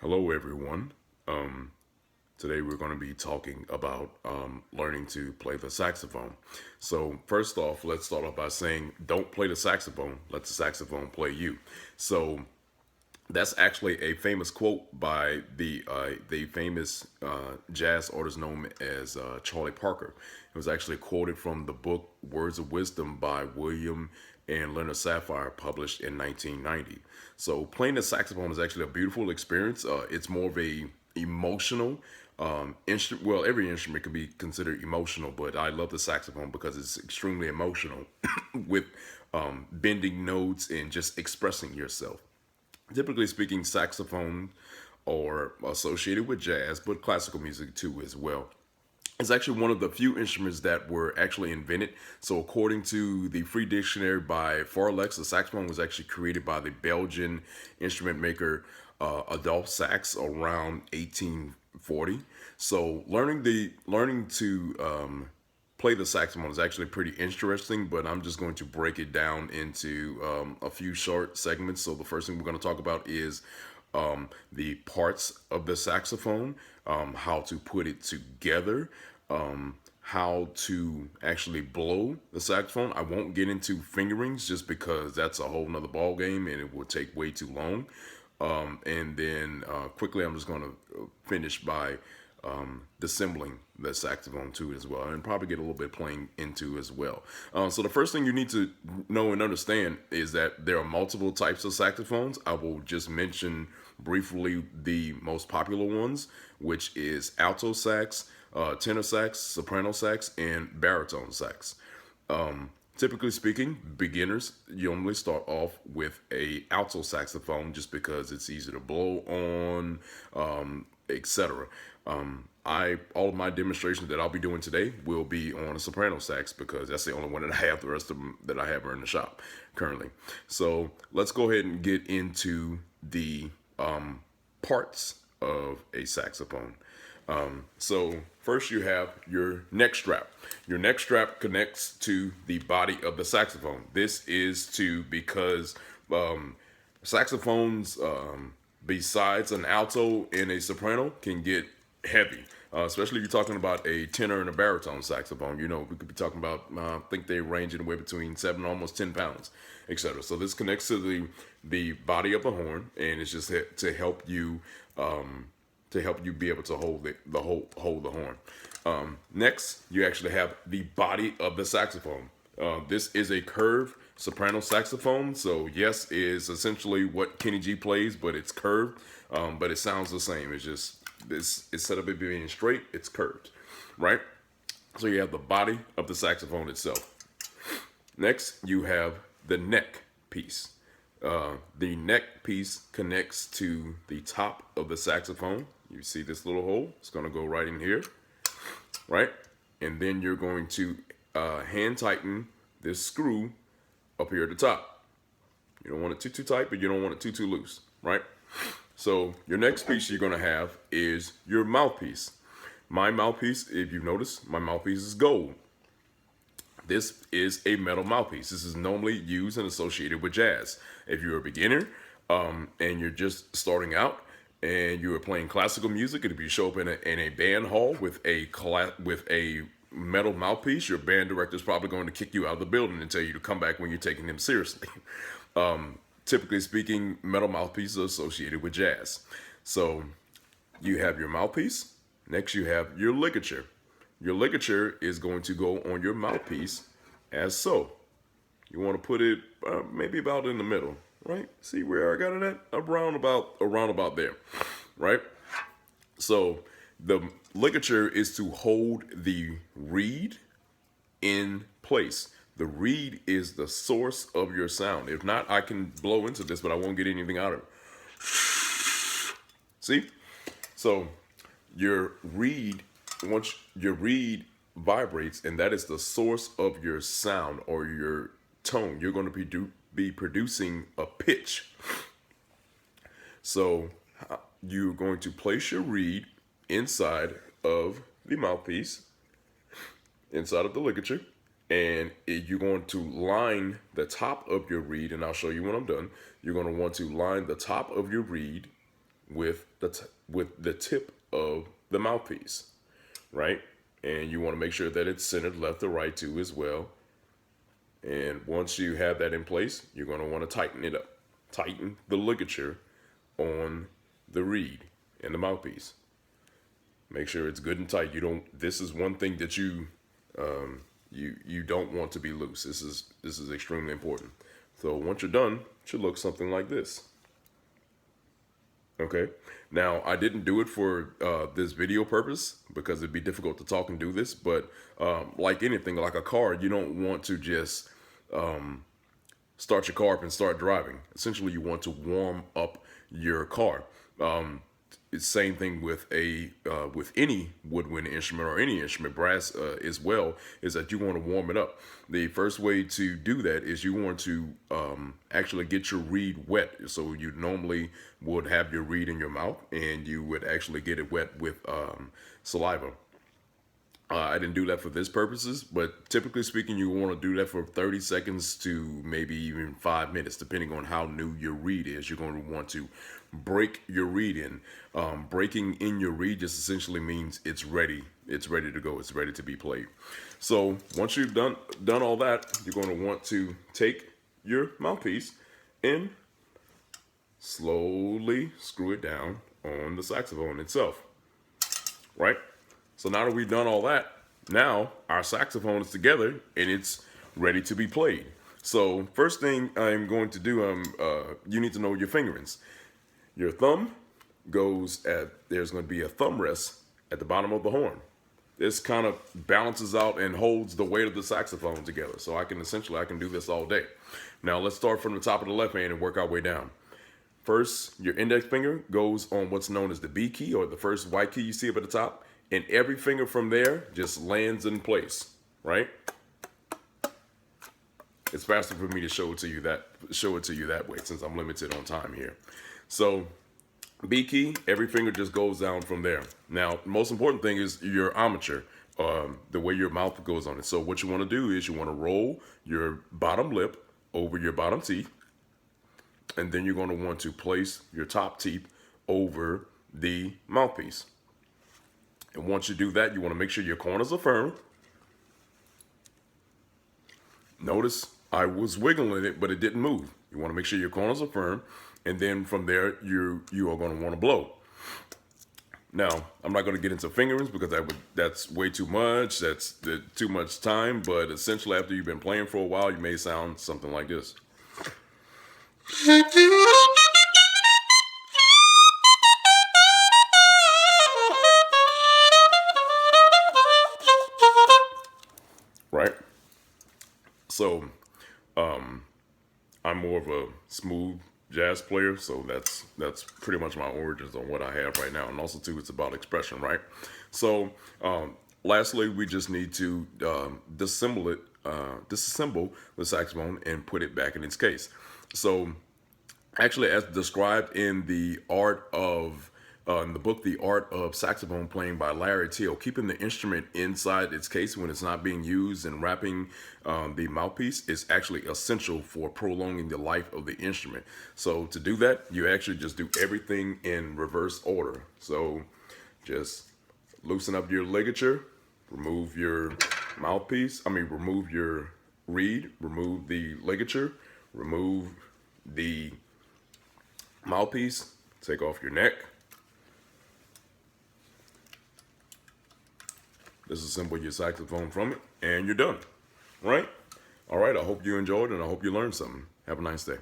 Hello, everyone. Today we're going to be talking about learning to play the saxophone. So, first off, let's start off by saying don't play the saxophone, let the saxophone play you. So, that's actually a famous quote by the famous jazz artist known as Charlie Parker. It was actually quoted from the book Words of Wisdom by William and Leonard Sapphire, published in 1990. So playing the saxophone is actually a beautiful experience. It's more of a emotional instrument. Well, every instrument can be considered emotional, but I love the saxophone because it's extremely emotional with bending notes and just expressing yourself. Typically speaking, saxophone are associated with jazz, but classical music too as well. It's actually one of the few instruments that were actually invented. So, according to the Free Dictionary by Farlex, the saxophone was actually created by the Belgian instrument maker Adolphe Sax around 1840. So, learning to play the saxophone is actually pretty interesting, but I'm just going to break it down into a few short segments. So the first thing we're going to talk about is the parts of the saxophone, how to put it together, how to actually blow the saxophone. I won't get into fingerings just because that's a whole nother ball game and it will take way too long. And then quickly, I'm just going to finish by dissembling the saxophone too as well, and probably get a little bit playing into as well. So the first thing you need to know and understand is that there are multiple types of saxophones. I will just mention briefly the most popular ones, which is alto sax, tenor sax, soprano sax, and baritone sax. Typically speaking, beginners normally start off with a alto saxophone just because it's easy to blow on, etc. I all of my demonstrations that I'll be doing today will be on a soprano sax because that's the only one that I have. The rest of them that I have are in the shop currently. So let's go ahead and get into the parts of a saxophone. So first you have your neck strap. Your neck strap connects to the body of the saxophone. This is to because saxophones, besides an alto and a soprano, can get heavy. Especially if you're talking about a tenor and a baritone saxophone. You know, we could be talking about, I think they range anywhere between 7 almost 10 pounds, etc. So this connects to the body of the horn, and it's just to help you be able to hold the horn. Next, you actually have the body of the saxophone. This is a curved soprano saxophone, so yes, is essentially what Kenny G plays, but it's curved. But it sounds the same. It's just this instead of it being straight, it's curved, right? So you have the body of the saxophone itself. Next, you have the neck piece. The neck piece connects to the top of the saxophone. You see this little hole? It's going to go right in here, right? And then you're going to hand tighten this screw up here at the top. You don't want it too tight, but you don't want it too loose, right? So your next piece you're going to have is your mouthpiece. My mouthpiece, if you notice, my mouthpiece is gold. This is a metal mouthpiece. This is normally used and associated with jazz. If you're a beginner and you're just starting out and you are playing classical music, and if you show up in a band hall with a metal mouthpiece, your band director is probably going to kick you out of the building and tell you to come back when you're taking him seriously. Typically speaking, metal mouthpieces are associated with jazz. So you have your mouthpiece. Next, you have your ligature. Your ligature is going to go on your mouthpiece as so. You want to put it maybe about in the middle, right? See where I got it at? Around about there, right? So the ligature is to hold the reed in place. The reed is the source of your sound. If not, I can blow into this, but I won't get anything out of it. See? So your reed, once your reed vibrates, and that is the source of your sound or your tone, you're going to be producing a pitch. So you're going to place your reed inside of the mouthpiece, inside of the ligature, and you're going to line the top of your reed, and I'll show you when I'm done. You're going to want to line the top of your reed with the tip of the mouthpiece, right? And you want to make sure that it's centered left to right too as well. And once you have that in place, you're going to want to tighten it up. Tighten the ligature on the reed and the mouthpiece. Make sure it's good and tight. This is one thing that you don't want to be loose. This is extremely important. So once you're done, it should look something like this. Okay. Now, I didn't do it for this video purpose because it'd be difficult to talk and do this. But like anything, like a car, you don't want to just start your car up and start driving. Essentially, you want to warm up your car. It's same thing with with any woodwind instrument or any instrument, brass as well, is that you want to warm it up. The first way to do that is you want to actually get your reed wet. So you normally would have your reed in your mouth and you would actually get it wet with saliva. I didn't do that for this purposes, but typically speaking, you want to do that for 30 seconds to maybe even 5 minutes, depending on how new your reed is. You're going to want to break your reed in. Breaking in your reed just essentially means it's ready. It's ready to go. It's ready to be played. So once you've done all that, you're going to want to take your mouthpiece and slowly screw it down on the saxophone itself, right? So now that we've done all that, now our saxophone is together and it's ready to be played. So first thing I'm going to do, you need to know your fingerings. Your thumb goes there's going to be a thumb rest at the bottom of the horn. This kind of balances out and holds the weight of the saxophone together. So I can do this all day. Now let's start from the top of the left hand and work our way down. First, your index finger goes on what's known as the B key, or the first white key you see up at the top. And every finger from there just lands in place, right? It's faster for me to show it to you that way since I'm limited on time here. So B key, every finger just goes down from there. Now, the most important thing is your armature, the way your mouth goes on it. So what you want to do is you want to roll your bottom lip over your bottom teeth, and then you're going to want to place your top teeth over the mouthpiece. And once you do that, you want to make sure your corners are firm. Notice I was wiggling it, but it didn't move. You want to make sure your corners are firm. And then from there, you are going to want to blow. Now, I'm not going to get into fingerings because that's way too much. That's too much time. But essentially, after you've been playing for a while, you may sound something like this. Right? So, I'm more of a smooth jazz player, so that's pretty much my origins on what I have right now. And also, too, it's about expression, right? So, lastly, we just need to disassemble the saxophone and put it back in its case. So, actually, as described in the in the book, The Art of Saxophone Playing by Larry Teal, keeping the instrument inside its case when it's not being used and wrapping the mouthpiece is actually essential for prolonging the life of the instrument. So to do that, you actually just do everything in reverse order. So just loosen up your ligature, remove your remove your reed, remove the ligature, remove the mouthpiece, take off your neck. Disassemble your saxophone from it, and you're done. Right? All right, I hope you enjoyed and I hope you learned something. Have a nice day.